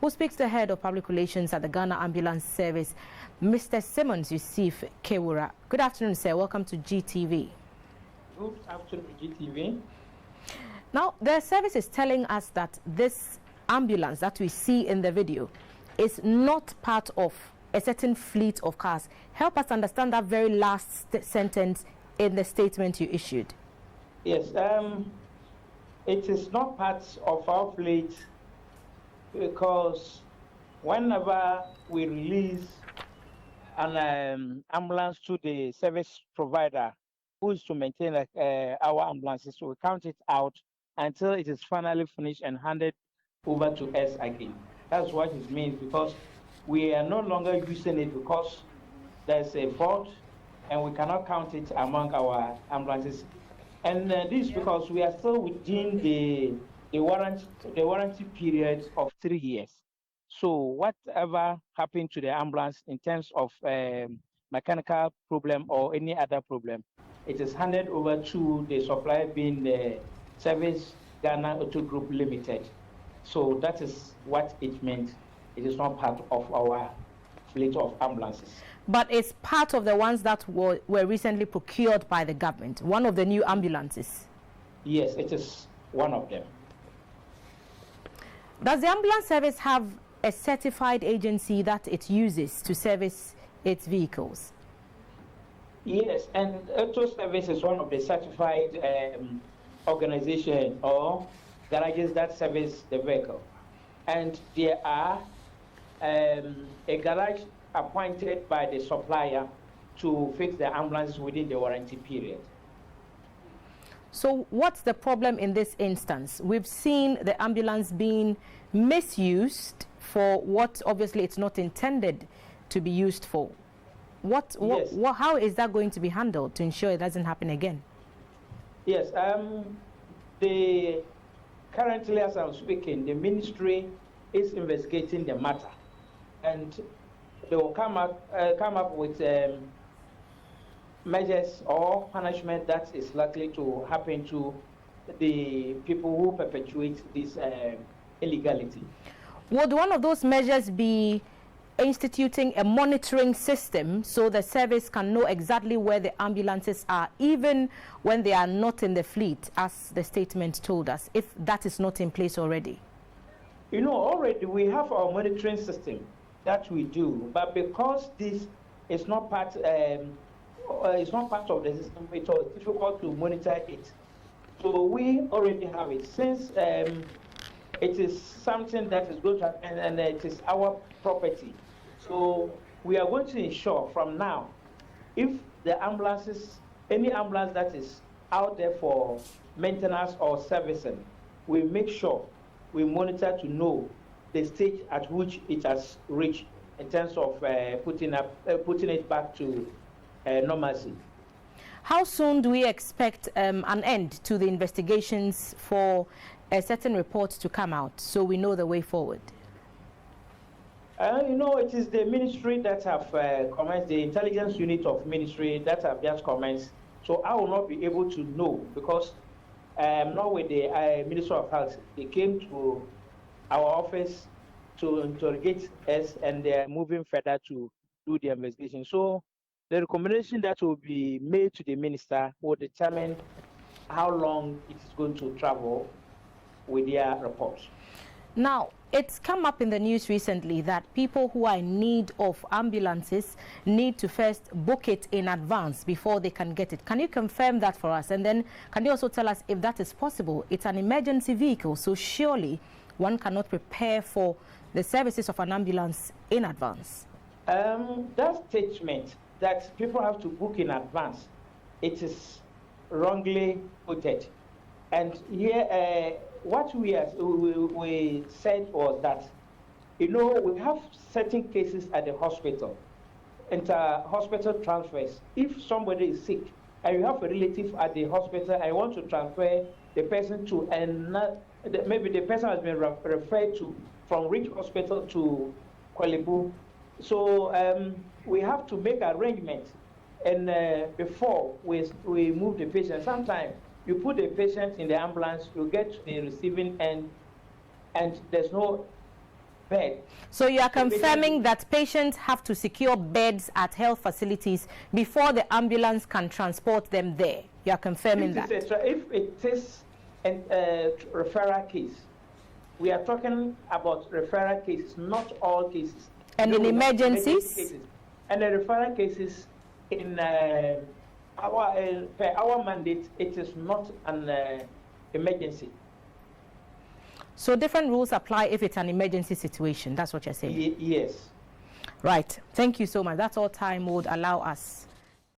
who speaks to the head of public relations at the Ghana Ambulance Service, Mr. Simmons Yusuf Kewura. Good afternoon, sir. Welcome to GTV. Good afternoon, GTV. Now, the service is telling us that this ambulance that we see in the video is not part of a certain fleet of cars. Help us understand that very last sentence in the statement you issued. Yes, it is not part of our fleet because whenever we release an ambulance to the service provider who is to maintain our ambulances, so we count it out until it is finally finished and handed over to us again. That's what it means, because we are no longer using it because there's a fault and we cannot count it among our ambulances. And this is because we are still within the warranty period of 3 years. So whatever happened to the ambulance in terms of mechanical problem or any other problem, it is handed over to the supplier, being the Service Ghana Auto Group Limited. So that is what it meant. It is not part of our fleet of ambulances. But it's part of the ones that were recently procured by the government, one of the new ambulances. Yes, it is one of them. Does the ambulance service have a certified agency that it uses to service its vehicles? Yes, and Auto Service is one of the certified organizations or garages that service the vehicle. And there are a garage appointed by the supplier to fix the ambulance within the warranty period. So what's the problem in this instance? We've seen the ambulance being misused for what obviously it's not intended to be used for. How is that going to be handled to ensure it doesn't happen again? Yes, currently, as I'm speaking, the ministry is investigating the matter, and they will come up with measures or punishment that is likely to happen to the people who perpetuate this illegality. Would one of those measures be instituting a monitoring system so the service can know exactly where the ambulances are, even when they are not in the fleet, as the statement told us, if that is not in place already? You know, already we have our monitoring system that we do, but because this is not part, of the system, it was difficult to monitor it. So we already have it. Since it is something that is going to happen and it is our property, so we are going to ensure from now, if the ambulances, any ambulance that is out there for maintenance or servicing, we make sure we monitor to know the stage at which it has reached in terms of putting it back to normalcy. How soon do we expect an end to the investigations for a certain report to come out so we know the way forward? You know, it is the ministry that have comments, the intelligence unit of ministry that have just comments. So I will not be able to know because I'm not with the Minister of Health. They came to our office to interrogate us, and they are moving further to do the investigation. So the recommendation that will be made to the minister will determine how long it is going to travel with their report. Now, it's come up in the news recently that people who are in need of ambulances need to first book it in advance before they can get it. Can you confirm that for us? And then can you also tell us if that is possible? It's an emergency vehicle, so surely one cannot prepare for the services of an ambulance in advance. That statement that people have to book in advance, it is wrongly quoted. And here, what we said was that, you know, we have certain cases at the hospital, inter-hospital transfers. If somebody is sick and you have a relative at the hospital and you want to transfer the person to another, maybe the person has been referred to from which hospital to Kwalibu. So we have to make arrangements, and before we move the patient, sometimes you put the patient in the ambulance, you get to the receiving end, and there's no bed. So you are confirming that patients have to secure beds at health facilities before the ambulance can transport them there. You are confirming that. If it is a referral case, we are talking about referral cases, not all cases. And in emergencies? Cases. And the referral cases, in our mandate, it is not an emergency. So different rules apply if it's an emergency situation. That's what you're saying? Yes. Right. Thank you so much. That's all time would allow us.